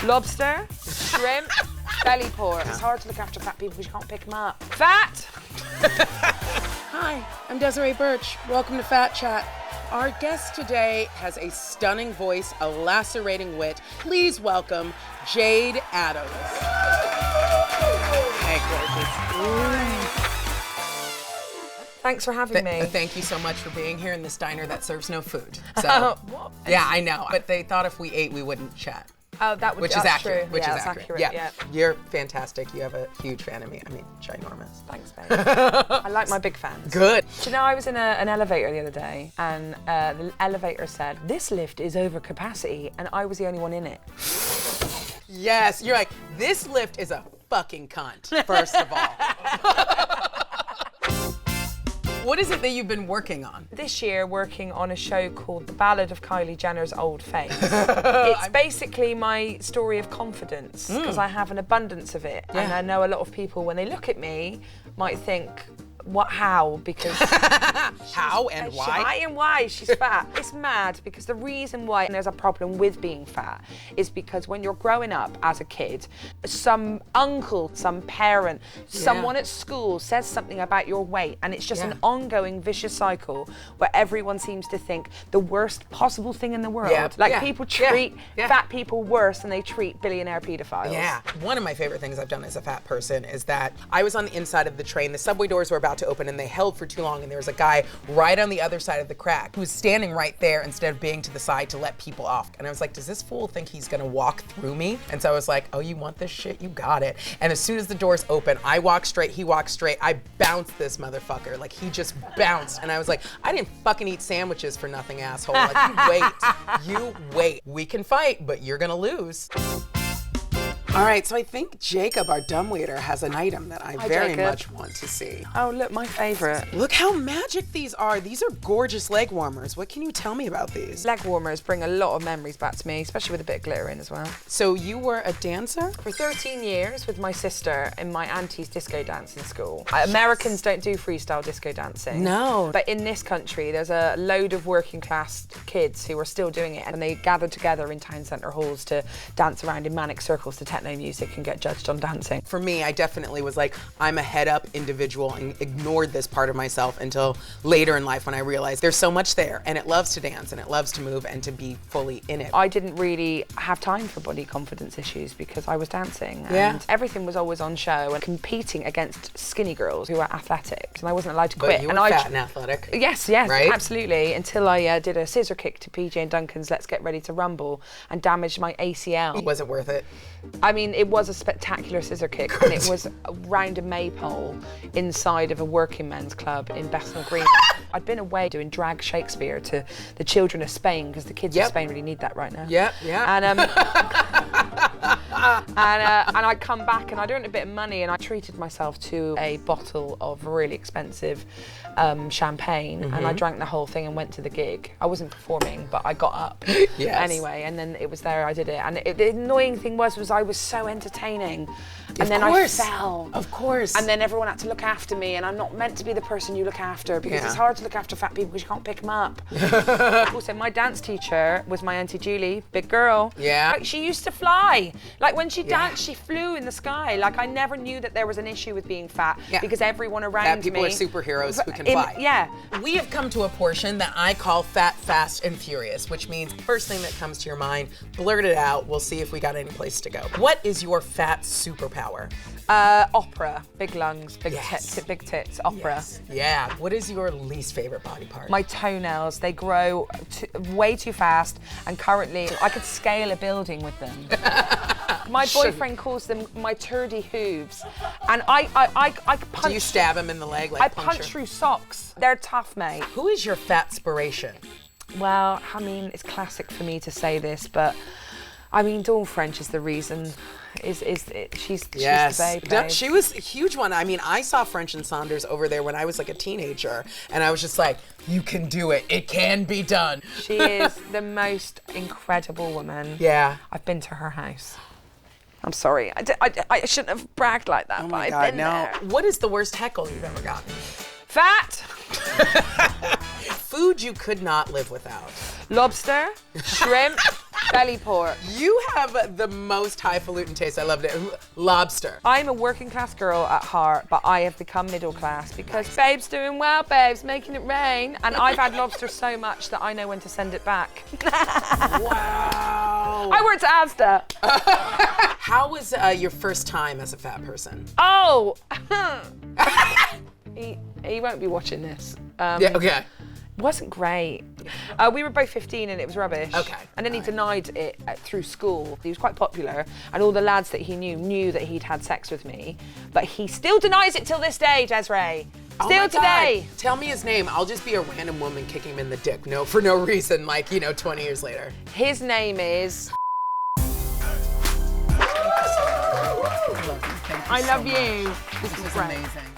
Lobster, shrimp, belly pork. It's hard to look after fat people because you can't pick them up. Fat! Hi, I'm Desiree Birch. Welcome to Fat Chat. Our guest today has a stunning voice, a lacerating wit. Please welcome Jayde Adams. Hey, gorgeous. Thanks for having me. Thank you so much for being here in this diner that serves no food. So, yeah, I know. But they thought if we ate, we wouldn't chat. Oh, which is accurate. True. Which yeah, is that's accurate. Yeah. You're fantastic. You have a huge fan of me. I mean, ginormous. Thanks, babe. I like my big fans. Good. Do you know, I was in an elevator the other day, and the elevator said, "This lift is over capacity," and I was the only one in it. Yes, you're like, this lift is a fucking cunt, first of all. What is it that you've been working on? This year, working on a show called The Ballad of Kylie Jenner's Old Face. It's basically my story of confidence, because I have an abundance of it. Yeah. And I know a lot of people, when they look at me, might think, how? Because how and why? She's fat. It's mad because the reason why there's a problem with being fat is because when you're growing up as a kid, some uncle, some parent, someone at school says something about your weight, and it's just an ongoing vicious cycle where everyone seems to think the worst possible thing in the world. People treat fat people worse than they treat billionaire pedophiles. Yeah. One of my favorite things I've done as a fat person is that I was on the inside of the train. The subway doors were about to open and they held for too long, and there was a guy right on the other side of the crack who was standing right there instead of being to the side to let people off. And I was like, does this fool think he's gonna walk through me? And so I was like, oh, you want this shit? You got it. And as soon as the doors open, I walk straight, he walks straight. I bounced this motherfucker. Like, he just bounced. And I was like, I didn't fucking eat sandwiches for nothing, asshole. Like, you wait. We can fight, but you're gonna lose. All right, so I think Jacob, our dumbwaiter, has an item that I very much want to see. Oh, look, my favorite. Look how magic these are. These are gorgeous leg warmers. What can you tell me about these? Leg warmers bring a lot of memories back to me, especially with a bit of glitter in as well. So you were a dancer? For 13 years with my sister in my auntie's disco dancing school. Americans don't do freestyle disco dancing. No. But in this country, there's a load of working class kids who are still doing it, and they gather together in town centre halls to dance around in manic circles to techno music and get judged on dancing. For me, I definitely was like, I'm a head up individual and ignored this part of myself until later in life when I realized there's so much there, and it loves to dance and it loves to move and to be fully in it. I didn't really have time for body confidence issues because I was dancing, and everything was always on show and competing against skinny girls who were athletic, and I wasn't allowed to quit. But you were fat and athletic. Yes, right? Absolutely, until I did a scissor kick to PJ and Duncan's Let's Get Ready to Rumble and damaged my ACL. Was it worth it? I mean, it was a spectacular scissor kick. Good. And it was round a maypole inside of a working men's club in Bethnal Green. I'd been away doing drag Shakespeare to the children of Spain, because the kids of Spain really need that right now. And and I'd come back and I'd earned a bit of money, and I treated myself to a bottle of really expensive champagne, and I drank the whole thing and went to the gig. I wasn't performing, but I got up anyway, and then it was there, I did it. And the annoying thing was I was so entertaining. And then I fell. Of course. And then everyone had to look after me, and I'm not meant to be the person you look after, because it's hard to look after fat people because you can't pick them up. Also, my dance teacher was my Auntie Julie, big girl. Yeah. Like, she used to fly. Like, when she danced, she flew in the sky. Like, I never knew that there was an issue with being fat, because everyone around me. People are superheroes who can fly. Yeah. We have come to a portion that I call Fat, Fast, and Furious, which means first thing that comes to your mind, blurt it out. We'll see if we got any place to go. What is your fat superpower? Opera. Big lungs, big tits, opera. Yes. Yeah. What is your least favorite body part? My toenails. They grow way too fast, and currently I could scale a building with them. My boyfriend calls them my turdy hooves, and I punch. Do you stab him in the leg like I punch through socks. They're tough, mate. Who is your fat-spiration? Well, I mean, it's classic for me to say this, but I mean, Dawn French is the reason. She's the babe. She was a huge one. I mean, I saw French and Saunders over there when I was like a teenager, and I was just like, you can do it. It can be done. She is the most incredible woman. Yeah. I've been to her house. I'm sorry. I shouldn't have bragged like that, but I've been there. What is the worst heckle you've ever gotten? Fat. Food you could not live without. Lobster, shrimp, Belly pork. You have the most highfalutin taste. I loved it. Lobster. I'm a working class girl at heart, but I have become middle class because babe's doing well, babe's making it rain. And I've had lobster so much that I know when to send it back. Wow. I worked at Asda. How was your first time as a fat person? Oh. He won't be watching this. Yeah, okay. Wasn't great. We were both 15 and it was rubbish. Okay. And then he denied it through school. He was quite popular and all the lads that he knew that he'd had sex with me. But he still denies it till this day, Desiree. Oh Still my today. God. Tell me his name. I'll just be a random woman kicking him in the dick, for no reason, 20 years later. His name is... I love you. Thank you I so love much. you. This was amazing.